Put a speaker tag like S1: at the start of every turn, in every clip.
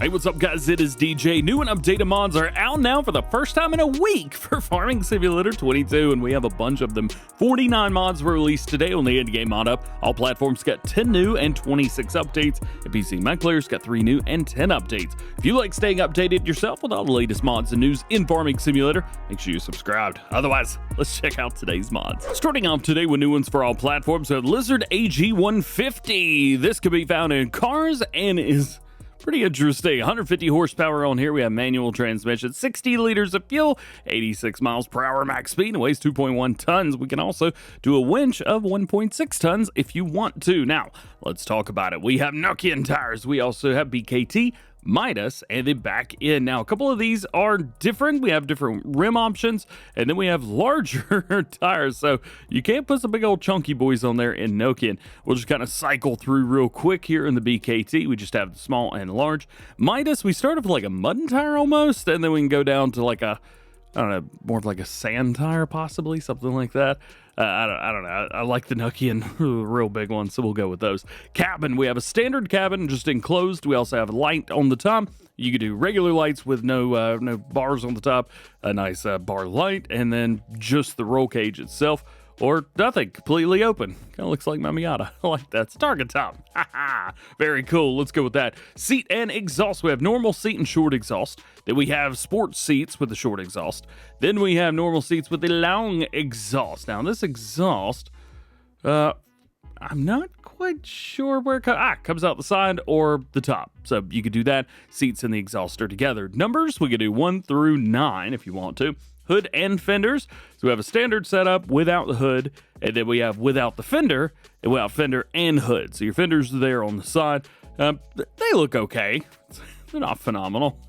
S1: Hey, what's up guys? It is DJ. New and updated mods are out now for the first time in a week for Farming Simulator 22, and we have a bunch of them. 49 mods were released today on the in-game mod up. All platforms got 10 new and 26 updates, and PC Mac players got 3 new and 10 updates. If you like staying updated yourself with all the latest mods and news in Farming Simulator, make sure you're subscribed. Otherwise, let's check out today's mods. Starting off today with new ones for all platforms, we have Lizard AG150. This can be found in cars and is pretty interesting. 150 horsepower on here. We have manual transmission, 60 liters of fuel, 86 miles per hour max speed, and weighs 2.1 tons. We can also do a winch of 1.6 tons if you want to. Now, let's talk about it. We have Nokian tires. We also have BKT, Midas, and then back in. Now, a couple of these are different. We have different rim options, and then we have larger tires, so you can't put some big old chunky boys on there in Nokian. We'll just kind of cycle through real quick here in the BKT. We just have the small and large. Midas, we start off with like a mud tire almost, and then we can go down to like a, I don't know, more of like a sand tire possibly, something like that. I don't know. I like the Nokian, real big one, so we'll go with those. Cabin, we have a standard cabin, just enclosed. We also have a light on the top. You can do regular lights with no bars on the top, a nice bar light, and then just the roll cage itself, or nothing, completely open. Kind of looks like my Miata. I like that. It's target top. Very cool. Let's go with that. Seat and exhaust. We have normal seat and short exhaust. Then we have sports seats with the short exhaust. Then we have normal seats with the long exhaust. Now, this exhaust, I'm not quite sure where it comes out the side or the top. So you could do that. Seats and the exhaust are together. Numbers, we could do 1 through 9 if you want to. Hood and fenders. So we have a standard setup without the hood, and then we have without the fender, and without fender and hood. So your fenders are there on the side. They look okay. They're not phenomenal.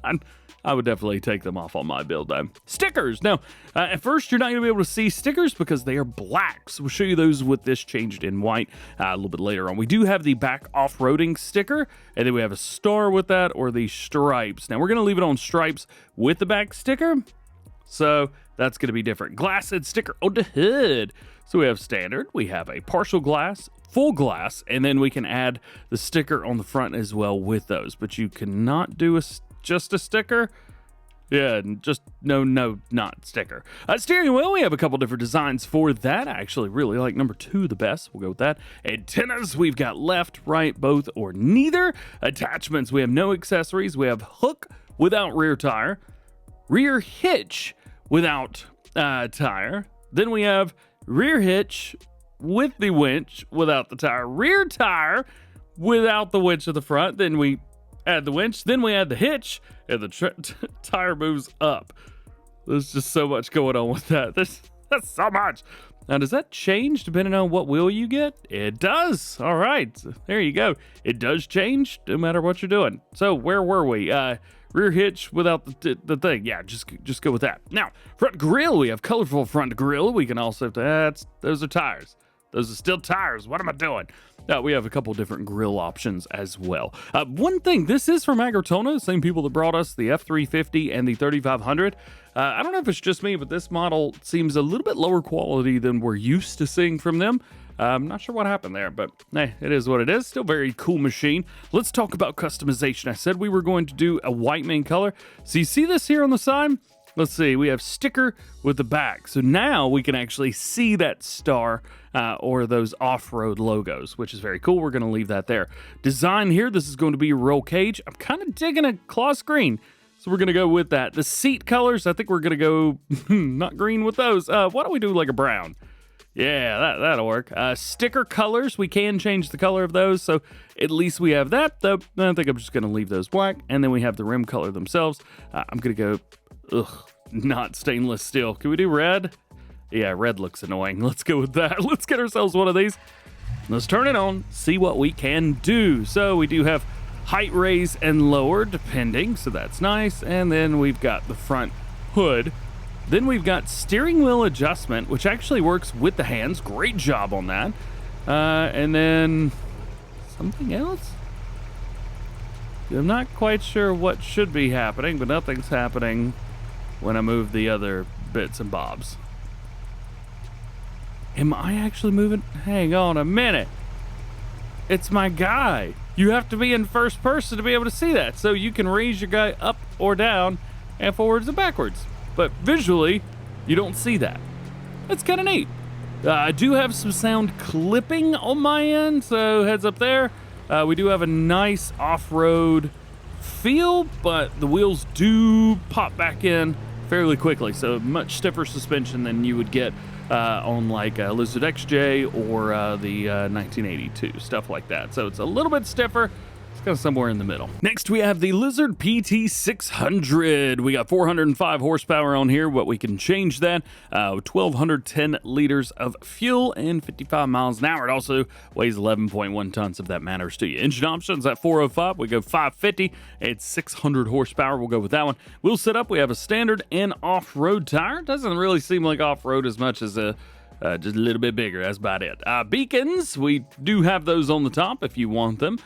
S1: I would definitely take them off on my build though. Stickers. Now, at first you're not going to be able to see stickers because they are black. So we'll show you those with this changed in white a little bit later on. We do have the back off-roading sticker, and then we have a star with that, or the stripes. Now we're going to leave it on stripes with the back sticker. So that's going to be different. Glass and sticker on the hood. So we have standard, we have a partial glass, full glass, and then we can add the sticker on the front as well with those. But you cannot do just a sticker. Yeah, just not sticker. Steering wheel, we have a couple different designs for that. I actually really like number 2 the best. We'll go with that. Antennas, we've got left, right, both, or neither. Attachments, we have no accessories. We have hook without rear tire. Rear hitch without tire. Then we have rear hitch with the winch without the tire. Rear tire without the winch at the front. Then we add the winch. Then we add the hitch, and the tire moves up. There's just so much going on with that. That's so much. Now, does that change depending on what wheel you get? It does. All right. So there you go. It does change no matter what you're doing. So where were we? Rear hitch without the thing. Yeah, just go with that. Now, front grille. We have colorful front grille. We can also, those are tires. Those are still tires. What am I doing? We have a couple different grill options as well. One thing, this is from Agrotona, the same people that brought us the F350 and the 3500. I don't know if it's just me, but this model seems a little bit lower quality than we're used to seeing from them. I'm not sure what happened there, but hey, it is what it is. Still very cool machine. Let's talk about customization. I said we were going to do a white main color. So you see this here on the side? Let's see, we have sticker with the back. So now we can actually see that star or those off-road logos, which is very cool. We're going to leave that there. Design here, this is going to be a roll cage. I'm kind of digging a cloth green, so we're going to go with that. The seat colors, I think we're going to go not green with those. Why don't we do like a brown? Yeah, that'll work. Sticker colors, we can change the color of those, so at least we have that. Though I think I'm just going to leave those black, and then we have the rim color themselves. I'm going to go, not stainless steel. Can we do red? Yeah, red looks annoying. Let's go with that. Let's get ourselves one of these. Let's turn it on, see what we can do. So we do have height raise and lower, depending, so that's nice. And then we've got the front hood. Then we've got steering wheel adjustment, which actually works with the hands. Great job on that. And then something else? I'm not quite sure what should be happening, but nothing's happening when I move the other bits and bobs. Am I actually moving? Hang on a minute. It's my guy. You have to be in first person to be able to see that. So you can raise your guy up or down and forwards and backwards. But visually, you don't see that. That's kind of neat. I do have some sound clipping on my end, so heads up there. We do have a nice off-road feel, but the wheels do pop back in fairly quickly. So much stiffer suspension than you would get on like Lizard XJ or the 1982, stuff like that. So it's a little bit stiffer. It's kind of somewhere in the middle. Next, we have the Lizard PT600. We got 405 horsepower on here, but we can change that. 1,210 liters of fuel and 55 miles an hour. It also weighs 11.1 tons if that matters to you. Engine options at 405. We go 550. It's 600 horsepower. We'll go with that one. Wheel setup, we have a standard and off-road tire. Doesn't really seem like off-road as much as a just a little bit bigger, that's about it. Beacons, we do have those on the top if you want them.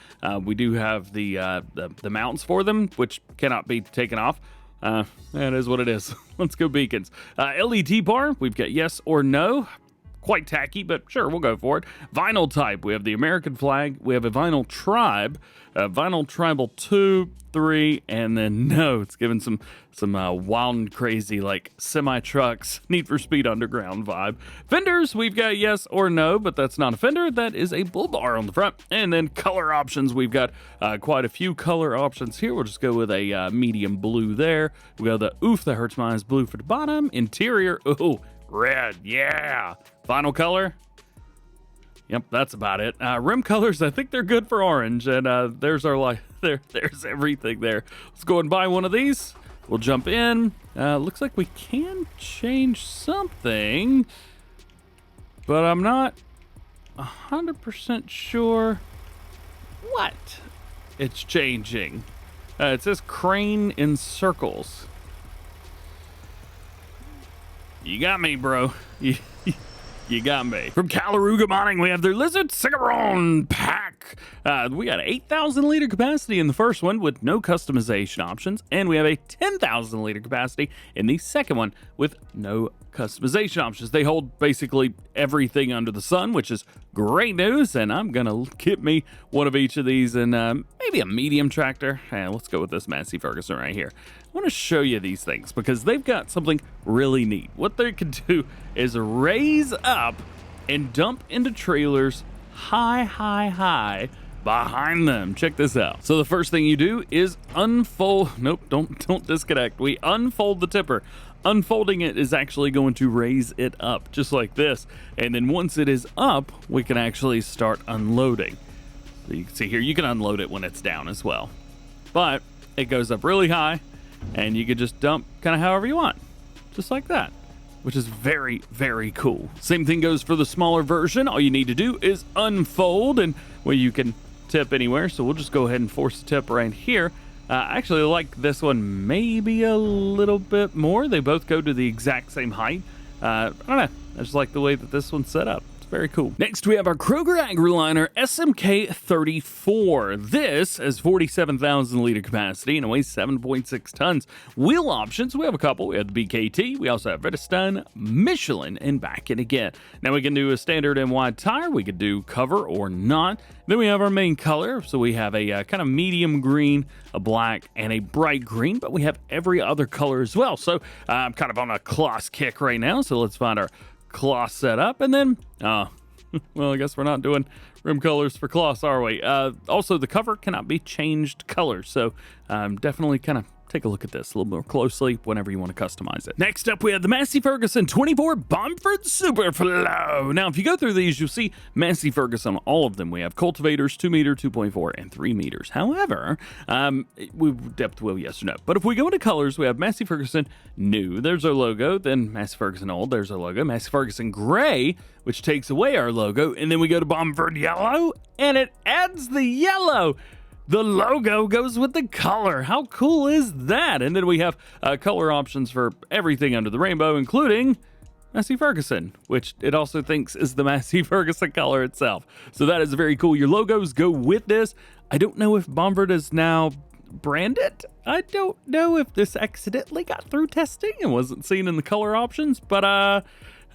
S1: We do have the mounts for them, which cannot be taken off. That is what it is. Let's go beacons. LED bar, we've got yes or no. Quite tacky, but sure, we'll go for it. Vinyl type, we have the American flag, we have a vinyl tribe, vinyl tribal 2, 3, and then no. It's given some wild and crazy like semi-trucks, Need for Speed Underground vibe. Fenders, we've got yes or no, but that's not a fender. That is a bull bar on the front. And then color options, we've got quite a few color options here. We'll just go with a medium blue there. We got the oof, that hurts my eyes, blue for the bottom. Interior, ooh, red, yeah. Final color, yep, that's about it. Rim colors, I think they're good for orange, and there's our there's everything there. Let's go and buy one of these. We'll jump in. Looks like we can change something, but I'm not 100% sure what it's changing. It says crane in circles. You got me, bro. You got me. From Calaruga Mining, we have their Lizard CIGARRON pack. We got 8,000 liter capacity in the first one with no customization options, and we have a 10,000 liter capacity in the second one with no customization options. They hold basically everything under the sun, which is great news, and I'm gonna get me one of each of these and maybe a medium tractor. Let's go with this Massey Ferguson right here. I want to show you these things because they've got something really neat. What they can do is raise up and dump into trailers high behind them. Check this out. So the first thing you do is unfold. Nope, don't disconnect. We unfold the tipper. Unfolding it is actually going to raise it up just like this. And then once it is up, we can actually start unloading. So you can see here, you can unload it when it's down as well. But it goes up really high and you can just dump kind of however you want, just like that, which is very, very cool. Same thing goes for the smaller version. All you need to do is unfold, and well, you can tip anywhere. So we'll just go ahead and force the tip right here. I actually like this one maybe a little bit more. They both go to the exact same height. I don't know. I just like the way that this one's set up. It's very cool. Next, we have our Kroeger Agroliner SMK34. This has 47,000 liter capacity and it weighs 7.6 tons. Wheel options, we have a couple. We have the BKT. We also have Redstone, Michelin, and back in again. Now we can do a standard and wide tire. We could do cover or not. Then we have our main color. So we have a kind of medium green, a black, and a bright green, but we have every other color as well. So I'm kind of on a Kloss kick right now. So let's find our Kloss setup, and then well, I guess we're not doing rim colors for Kloss, are we? Also, the cover cannot be changed colors, so definitely kind of take a look at this a little more closely whenever you want to customize it. Next up, we have the Massey Ferguson 24 Bomford Superflow. Now, if you go through these, you'll see Massey Ferguson, all of them. We have cultivators, 2 meter, 2.4, and 3 meters. However, we depth wheel, yes or no. But if we go into colors, we have Massey Ferguson new. There's our logo. Then Massey Ferguson old. There's our logo. Massey Ferguson gray, which takes away our logo. And then we go to Bomford yellow, and it adds the yellow. The logo goes with the color. How cool is that? And then we have color options for everything under the rainbow, including Massey Ferguson, which it also thinks is the Massey Ferguson color itself. So that is very cool. Your logos go with this. I don't know if Bomford is now branded. I don't know if this accidentally got through testing and wasn't seen in the color options, but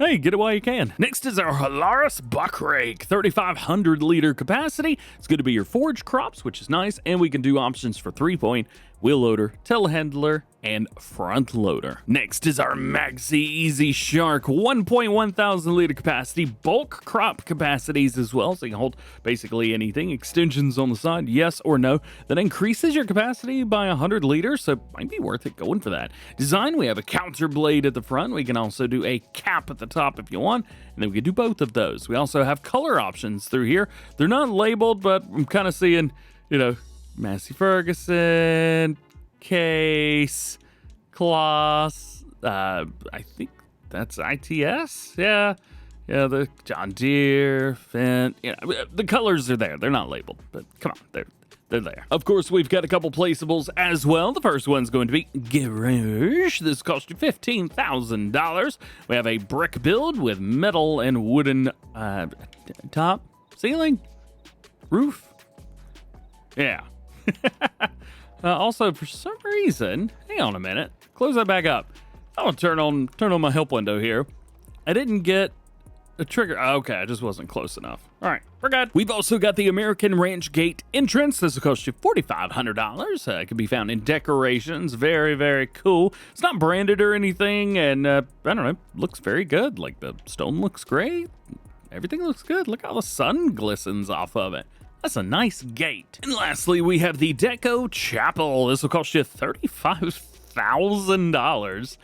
S1: Hey, get it while you can. Next is our Holaras Buckrake, 3,500 liter capacity. It's going to be your forage crops, which is nice, and we can do options for 3-point, wheel loader, telehandler, and front loader. Next is our Magsi Easyshark, 1.1 thousand liter capacity, bulk crop capacities as well, so you can hold basically anything. Extensions on the side, yes or no. That increases your capacity by 100 liters, so might be worth it going for that. Design, we have a counter blade at the front. We can also do a cap at the top if you want, and then we can do both of those. We also have color options through here. They're not labeled, but I'm kind of seeing, you know, Massey Ferguson, Case, Kloss, I think that's ITS, yeah, the John Deere, Fendt, the colors are there. They're not labeled, but come on, they're there. Of course, we've got a couple placeables as well. The first one's going to be Garage. This cost you $15,000. We have a brick build with metal and wooden top, ceiling, roof. Yeah. Also, for some reason, hang on a minute, close that back up. I'm gonna turn on my help window here. I didn't get a trigger. Okay, I just wasn't close enough. All right, we're good. We've also got the American Ranch Gate entrance. This will cost you $4,500. It can be found in decorations. Very, very cool. It's not branded or anything, and I don't know, looks very good. Like the stone looks great. Everything looks good. Look how the sun glistens off of it. That's a nice gate. And lastly, we have the Deco Chapel. This will cost you $35,000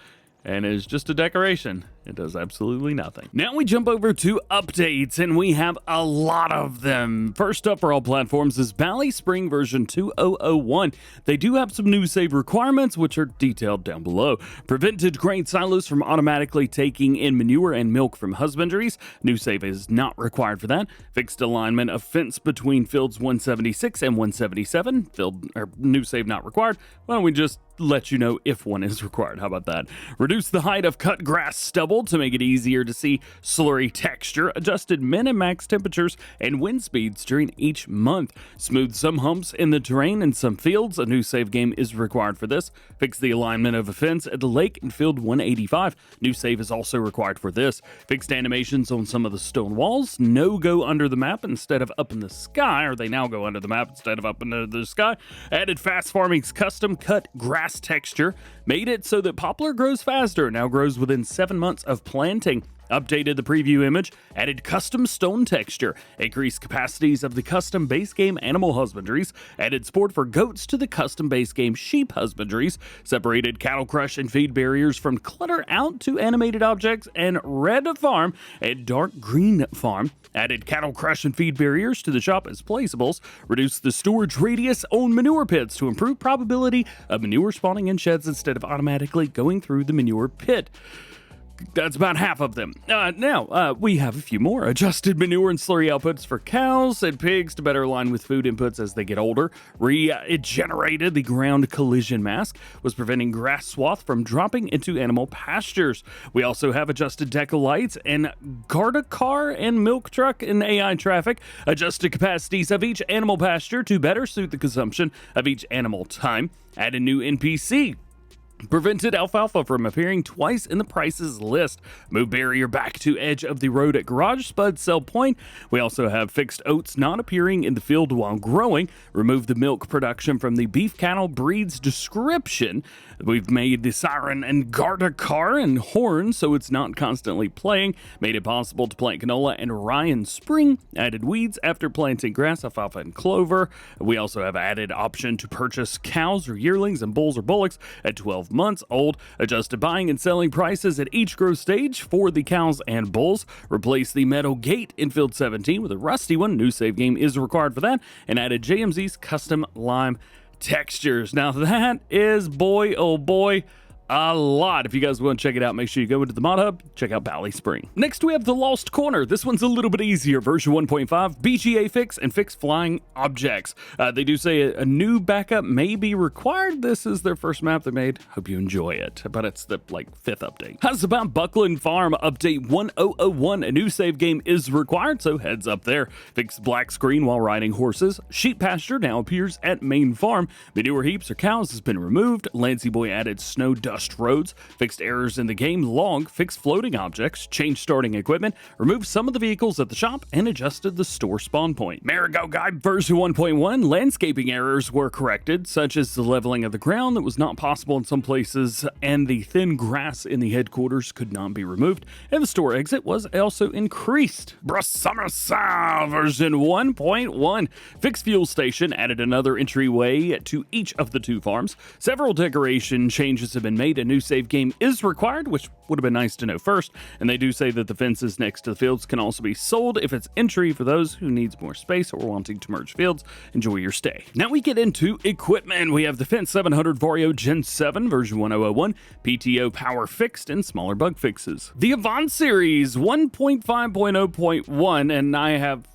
S1: and is just a decoration. It does absolutely nothing. Now we jump over to updates, and we have a lot of them. First up for all platforms is BallySpring version 2001. They do have some new save requirements, which are detailed down below. Prevented grain silos from automatically taking in manure and milk from husbandries. New save is not required for that. Fixed alignment of fence between fields 176 and 177. New save not required. Why don't we just let you know if one is required? How about that? Reduce the height of cut grass stubble to make it easier to see slurry texture, adjusted min and max temperatures and wind speeds during each month. Smooth some humps in the terrain in some fields. A new save game is required for this. Fix the alignment of a fence at the lake in field 185. New save is also required for this. Fixed animations on some of the stone walls. No go under the map instead of up in the sky, or they now go under the map instead of up into the sky. Added Fast Farming's custom cut grass texture. Made it so that poplar grows faster, now grows within 7 months of planting. Updated the preview image, added custom stone texture, increased capacities of the custom base game animal husbandries, added support for goats to the custom base game sheep husbandries, separated cattle crush and feed barriers from clutter out to animated objects and red farm and dark green farm, added cattle crush and feed barriers to the shop as placeables, reduced the storage radius on manure pits to improve probability of manure spawning in sheds instead of automatically going through the manure pit. That's about half of them. Now, we have a few more. Adjusted manure and slurry outputs for cows and pigs to better align with food inputs as they get older. It generated the ground collision mask, was preventing grass swath from dropping into animal pastures. We also have adjusted deco lights and car and milk truck and AI traffic. Adjusted capacities of each animal pasture to better suit the consumption of each animal time. Add a new NPC. Prevented alfalfa from appearing twice in the prices list. Move barrier back to edge of the road at garage spud sell point. We also have fixed oats not appearing in the field while growing. Remove the milk production from the beef cattle breeds description. We've made the siren and car and horn so it's not constantly playing. Made it possible to plant canola and rye in spring. Added weeds after planting grass, alfalfa, and clover. We also have added option to purchase cows or yearlings and bulls or bullocks at 12 months old. Adjusted buying and selling prices at each growth stage for the cows and bulls. Replace the metal gate in field 17 with a rusty one. New save game is required for that. And added JMZ's custom lime textures. Now that is, boy oh boy, a lot. If you guys want to check it out, make sure you go into the mod hub, check out BallySpring. Next we have the Lost Corner. This one's a little bit easier. Version 1.5, BGA fix and fix flying objects. They do say a new backup may be required. This is their first map they made. Hope you enjoy it, but it's the fifth update. How's about Buckland Farm update 1001? A new save game is required, so heads up there. Fix black screen while riding horses. Sheep pasture now appears at main farm. Manure heaps or cows has been removed. Lancy Boy added snow dust adjust roads, fixed errors in the game log, fixed floating objects, changed starting equipment, removed some of the vehicles at the shop, and adjusted the store spawn point. Maragogipe version 1.1, landscaping errors were corrected, such as the leveling of the ground that was not possible in some places, and the thin grass in the headquarters could not be removed, and the store exit was also increased. Brosumersiel version 1.1, fixed fuel station, added another entryway to each of the 2 farms. Several decoration changes have been made. A new save game is required, which would have been nice to know first, and they do say that the fences next to the fields can also be sold if it's entry for those who needs more space or wanting to merge fields. Enjoy your stay. Now we get into equipment. We have the Fendt 700 Vario Gen 7 version 1001, PTO power fixed, and smaller bug fixes. The AVANT-Series 1.5.0.1, and I have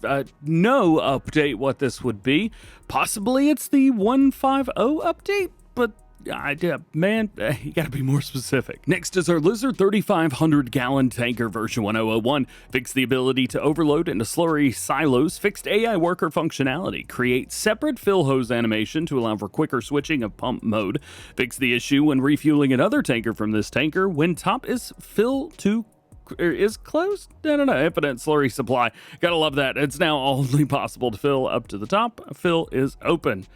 S1: no update what this would be. Possibly it's the 1.50 update, but man, you gotta be more specific. Next is our Lizard 3,500-gallon tanker version 1001. Fix the ability to overload into slurry silos, fixed AI worker functionality, create separate fill hose animation to allow for quicker switching of pump mode, fix the issue when refueling another tanker from this tanker when top is closed? I don't know. Infinite slurry supply. Gotta love that. It's now only possible to fill up to the top. Fill is open.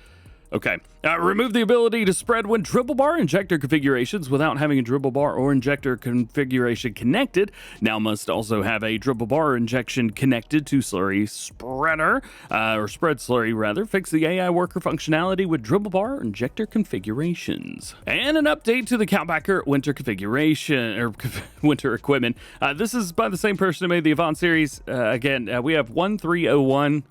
S1: Okay. Remove the ability to spread when dribble bar injector configurations without having a dribble bar or injector configuration connected. Now must also have a dribble bar injection connected to slurry spreader, or spread slurry rather. Fix the AI worker functionality with dribble bar injector configurations. And an update to the Kahlbacher winter configuration, or winter equipment. This is by the same person who made the AVANT-Series. Again, we have 1301.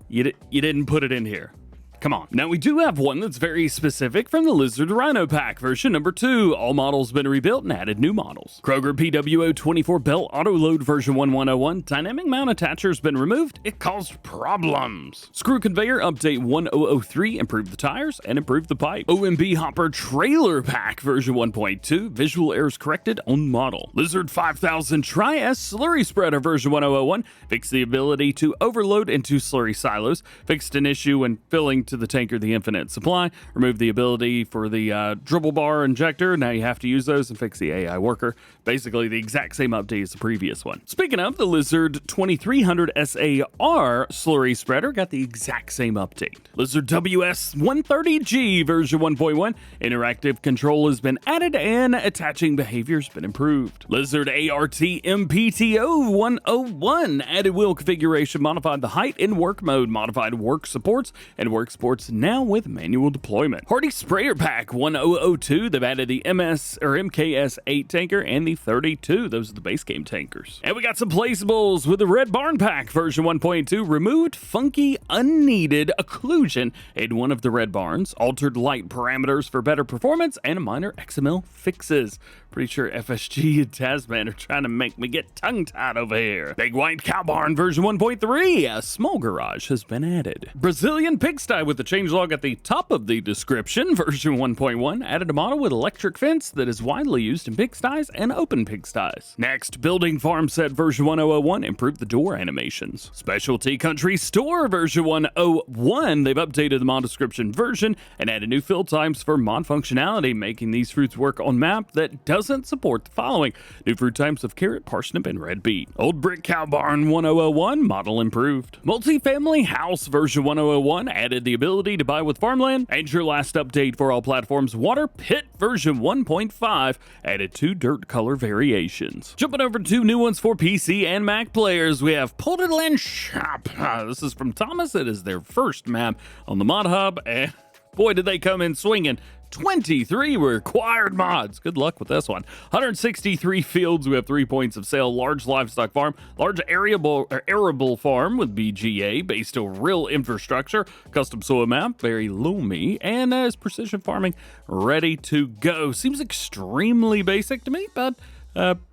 S1: You didn't put it in here. Come on. Now we do have one that's very specific from the Lizard Rino pack version number 2. All models been rebuilt and added new models. Kroeger PWO 24 belt Autoload version 1101. Dynamic mount attacher's been removed. It caused problems. Screw conveyor update 1003. Improved the tires and improved the pipe. OMB hopper trailer pack version 1.2. Visual errors corrected on model. Lizard 5000 Tri-S slurry spreader version 1001. Fixed the ability to overload into slurry silos. Fixed an issue when filling to the tanker the infinite supply, remove the ability for the dribble bar injector. Now you have to use those and fix the AI worker. Basically the exact same update as the previous one. Speaking of, the Lizard 2300 SAR slurry spreader got the exact same update. Lizard WS 130G version 1.1, interactive control has been added and attaching behavior has been improved. Lizard ArtM-PTO 101, added wheel configuration, modified the height in work mode, modified work supports, and work sports now with manual deployment. Hardi sprayer pack 1002, they've added the MKS 8 tanker and the 32. Those are the base game tankers. And we got some placeables with the Red Barn pack version 1.2, removed funky unneeded occlusion in one of the red barns, altered light parameters for better performance, and minor XML fixes. Pretty sure FSG and Tasman are trying to make me get tongue-tied over here. Big White Cow Barn version 1.3, a small garage has been added. Brazilian Pigsty with the changelog at the top of the description, version 1.1, added a model with electric fence that is widely used in pigsties and open pigsties. Next, Building Farm Set version 1001, improved the door animations. Specialty Country Store version 101, they've updated the mod description version and added new fill times for mod functionality, making these fruits work on map that doesn't support the following. New fruit types of carrot, parsnip, and red beet. Old Brick Cow Barn 1001, model improved. Multifamily House version 1001, added the ability to buy with farmland. And your last update for all platforms, Water Pit version 1.5, added 2 dirt color variations. Jumping over to 2 new ones for PC and Mac players, we have Polderlandschap. This is from Thomas. It is their first map on the Mod Hub, and boy did they come in swinging. 23 required mods. Good luck with this one. 163 fields. We have 3 points of sale. Large livestock farm, large arable farm with BGA based on real infrastructure, custom soil map, very loomy, and as precision farming ready to go. Seems extremely basic to me, but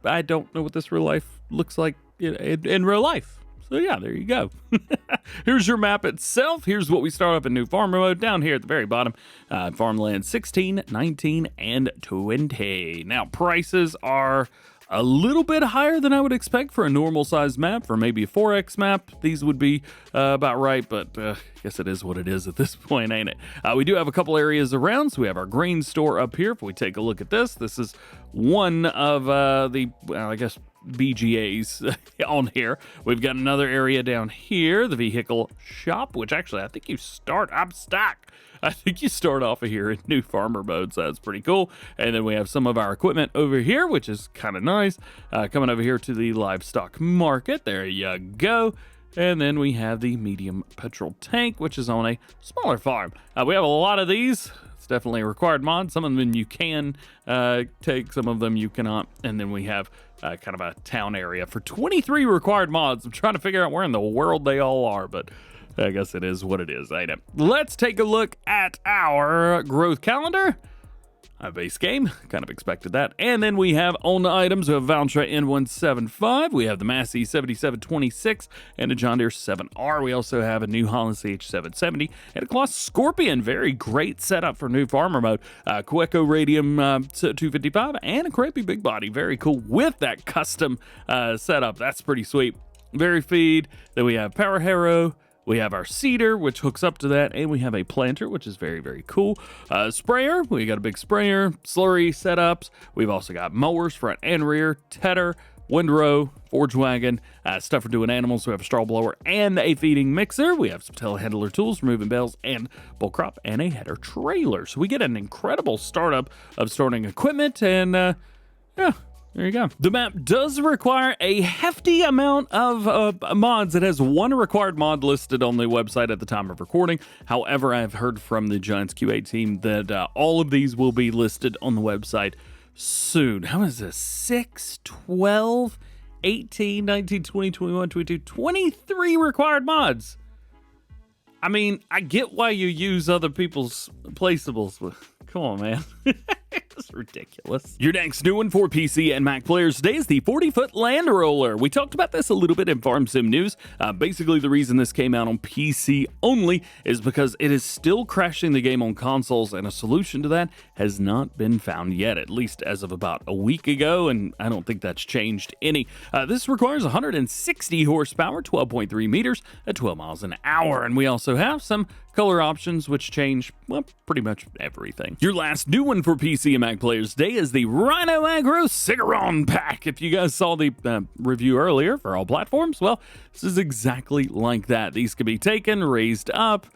S1: I don't know what this real life looks like in real life. So yeah, there you go. Here's your map itself. Here's what we start off in new farmer mode down here at the very bottom. Farmland 16, 19, and 20. Now prices are a little bit higher than I would expect for a normal size map. For maybe a 4X map, these would be about right, but I guess it is what it is at this point, ain't it? We do have a couple areas around, so we have our grain store up here. If we take a look at this is one of the, well, I guess, BGAs on here. We've got another area down here, the vehicle shop, which actually I think I'm stuck. I think you start off of here in new farmer mode, so that's pretty cool. And then we have some of our equipment over here, which is kind of nice. Coming over here to the livestock market, there you go. And then we have the medium petrol tank, which is on a smaller farm. We have a lot of these. It's definitely a required mod. Some of them you can take, some of them you cannot. And then we have kind of a town area for 23 required mods. I'm trying to figure out where in the world they all are, but I guess it is what it is, ain't it? Let's take a look at our growth calendar. A base game, kind of expected that. And then we have on the items, we have Valtra N175, we have the Massey 7726, and a John Deere 7R. We also have a new Holland CH770 and a Kloss Scorpion. Very great setup for new farmer mode. Queco Radium 255 and a crappy big body. Very cool with that custom setup. That's pretty sweet. Very feed. Then we have Power Harrow. We have our seeder, which hooks up to that, and we have a planter, which is very, very cool. Sprayer, we got a big sprayer, slurry setups. We've also got mowers, front and rear, tedder, windrow, forge wagon, stuff for doing animals. We have a straw blower and a feeding mixer. We have some telehandler tools for moving bales and bull crop, and a header trailer. So we get an incredible startup of starting equipment, and yeah. There you go. The map does require a hefty amount of mods. It has one required mod listed on the website at the time of recording. However, I've heard from the Giants QA team that all of these will be listed on the website soon. How is this? 6, 12, 18, 19, 20, 21, 22, 23 required mods. I mean, I get why you use other people's placeables, but come on, man. It's ridiculous. Your next new one for PC and Mac players today is the 40-foot land roller. We talked about this a little bit in Farm Sim News. Basically, the reason this came out on PC only is because it is still crashing the game on consoles, and a solution to that has not been found yet, at least as of about a week ago, and I don't think that's changed any. This requires 160 horsepower, 12.3 meters at 12 miles an hour, and we also have some color options which change, well, pretty much everything. Your last new one for PC and Mac players today is the Rinoagro CIGARRON pack. If you guys saw the review earlier for all platforms, well, this is exactly like that. These can be taken, raised up,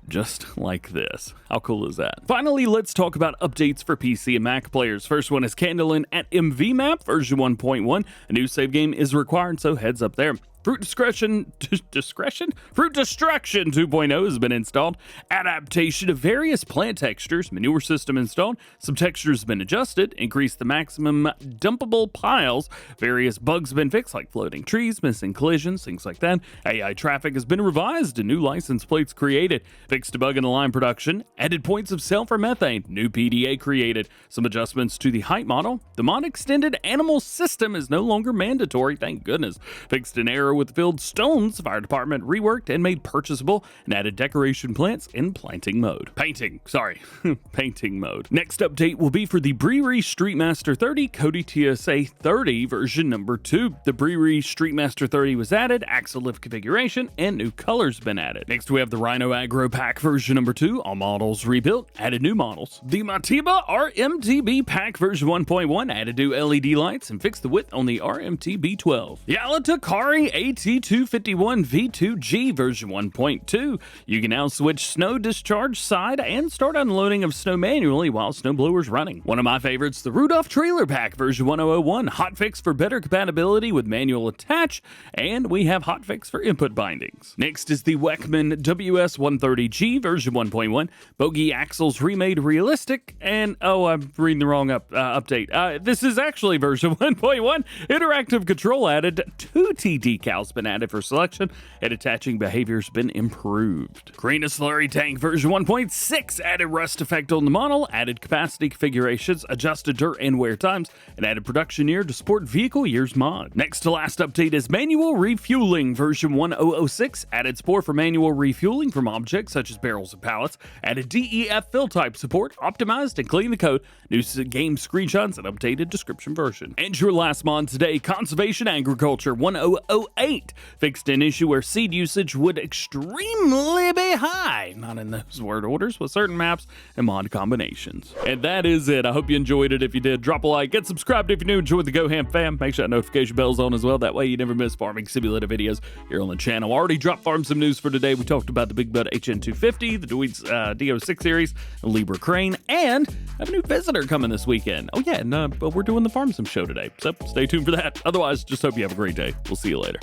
S1: just like this. How cool is that? Finally, let's talk about updates for PC and Mac players. First one is Kandelin At MV map, version 1.1. A new save game is required, so heads up there. Fruit Destruction 2.0 has been installed. Adaptation of various plant textures. Manure system installed. Some textures have been adjusted. Increase the maximum dumpable piles. Various bugs have been fixed, like floating trees, missing collisions, things like that. AI traffic has been revised and new license plates created. Fixed a bug in the line production. Added points of sale for methane. New PDA created. Some adjustments to the height model. The mod extended animal system is no longer mandatory, thank goodness. Fixed an error with filled stones. Fire department reworked and made purchasable, and added decoration plants in painting mode. Painting mode. Next update will be for the Brewery Streetmaster 30 Cody TSA 30 version number 2. The Brewery Streetmaster 30 was added, axle lift configuration, and new colors been added. Next we have the Rinoagro PACK version number 2, all models rebuilt, added new models. The Matiba RMTB PACK version 1.1 added new LED lights and fixed the width on the RMTB12. The Ala-Talkkari AT-251 V2G version 1.2. You can now switch snow discharge side and start unloading of snow manually while snowblower's running. One of my favorites, the Rudolph Trailer Pack version 1001. Hotfix for better compatibility with manual attach, and we have hotfix for input bindings. Next is the Weckman WS 130G version 1.1. Bogey axles remade realistic, and I'm reading the wrong update. This is actually version 1.1. Interactive control added, 2T decal decals been added for selection, and attaching behavior's been improved. Rino Slurry tank version 1.6 added rust effect on the model, added capacity configurations, adjusted dirt and wear times, and added production year to support vehicle years mod. Next to last update is manual refueling version 1006, added support for manual refueling from objects such as barrels and pallets, added DEF fill type support, optimized and cleaned the code, new game screenshots, and updated description version. And your last mod today, Conservation Agriculture 1008, fixed an issue where seed usage would extremely be high, not in those word orders, with certain maps and mod combinations. And that is it. I hope you enjoyed it. If you did, drop a like, get subscribed if you're new, enjoy the Go Ham fam, make sure that notification bell's on as well, that way you never miss farming simulator videos here on the channel. Already dropped Farm Sim news for today. We talked about the Big Bud HN250, the DO6 series, and Libra Crane, and I have a new visitor coming this weekend. Oh yeah, and we're doing the Farm Sim show today, so stay tuned for that. Otherwise, just hope you have a great day. We'll see you later.